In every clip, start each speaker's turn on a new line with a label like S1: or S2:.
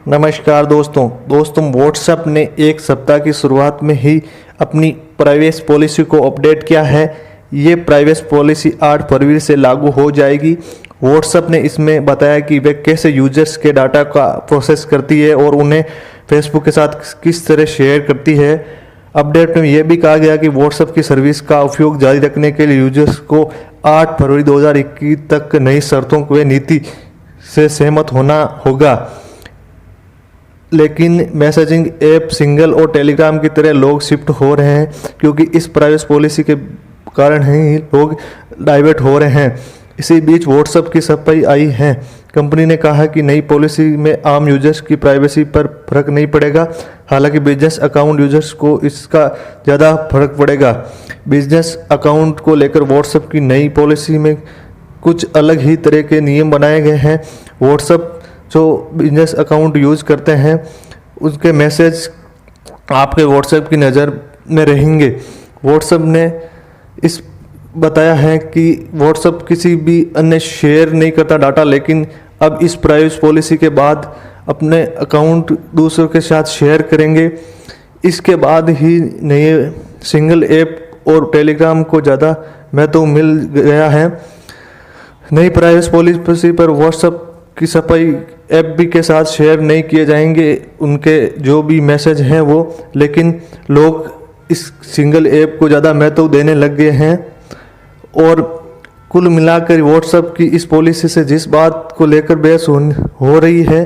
S1: नमस्कार दोस्तों व्हाट्सएप ने एक सप्ताह की शुरुआत में ही अपनी प्राइवेसी पॉलिसी को अपडेट किया है। ये प्राइवेसी पॉलिसी 8 फरवरी से लागू हो जाएगी। व्हाट्सएप ने इसमें बताया कि वे कैसे यूजर्स के डाटा का प्रोसेस करती है और उन्हें फेसबुक के साथ किस तरह शेयर करती है। अपडेट में यह भी कहा गया कि व्हाट्सएप की सर्विस का उपयोग जारी रखने के लिए यूजर्स को 8 फरवरी 2021 तक नई शर्तों व नीति से सहमत होना होगा। लेकिन मैसेजिंग ऐप सिंगल और टेलीग्राम की तरह लोग शिफ्ट हो रहे हैं, क्योंकि इस प्राइवेसी पॉलिसी के कारण ही लोग डाइवर्ट हो रहे हैं। इसी बीच व्हाट्सएप की सफाई आई है। कंपनी ने कहा कि नई पॉलिसी में आम यूजर्स की प्राइवेसी पर फर्क नहीं पड़ेगा। हालांकि बिजनेस अकाउंट यूजर्स को इसका ज़्यादा फर्क पड़ेगा। बिजनेस अकाउंट को लेकर व्हाट्सएप की नई पॉलिसी में कुछ अलग ही तरह के नियम बनाए गए हैं। व्हाट्सएप जो बिजनेस अकाउंट यूज़ करते हैं उसके मैसेज आपके व्हाट्सएप की नज़र में रहेंगे। व्हाट्सएप ने इस बताया है कि व्हाट्सएप किसी भी अन्य शेयर नहीं करता डाटा, लेकिन अब इस प्राइवेसी पॉलिसी के बाद अपने अकाउंट दूसरों के साथ शेयर करेंगे। इसके बाद ही नए सिंगल ऐप और टेलीग्राम को ज़्यादा महत्व मिल गया है। नई प्राइवेसी पॉलिसी पर व्हाट्सएप की सफाई ऐप भी के साथ शेयर नहीं किए जाएंगे उनके जो भी मैसेज हैं वो, लेकिन लोग इस सिंगल ऐप को ज़्यादा महत्व देने लग गए हैं। और कुल मिलाकर व्हाट्सएप की इस पॉलिसी से जिस बात को लेकर बहस हो रही है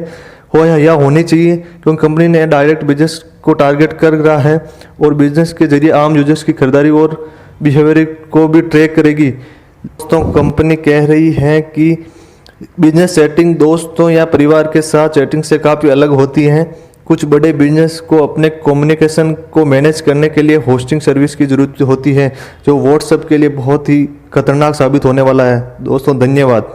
S1: हो या होनी चाहिए, क्योंकि कंपनी ने डायरेक्ट बिजनेस को टारगेट कर रहा है और बिजनेस के जरिए आम यूजर्स की खरीदारी और बिहेवियर को भी ट्रैक करेगी। दोस्तों, कंपनी कह रही है कि बिजनेस सेटिंग दोस्तों या परिवार के साथ चैटिंग से काफ़ी अलग होती हैं। कुछ बड़े बिजनेस को अपने कम्युनिकेशन को मैनेज करने के लिए होस्टिंग सर्विस की ज़रूरत होती है, जो व्हाट्सएप के लिए बहुत ही खतरनाक साबित होने वाला है। दोस्तों, धन्यवाद।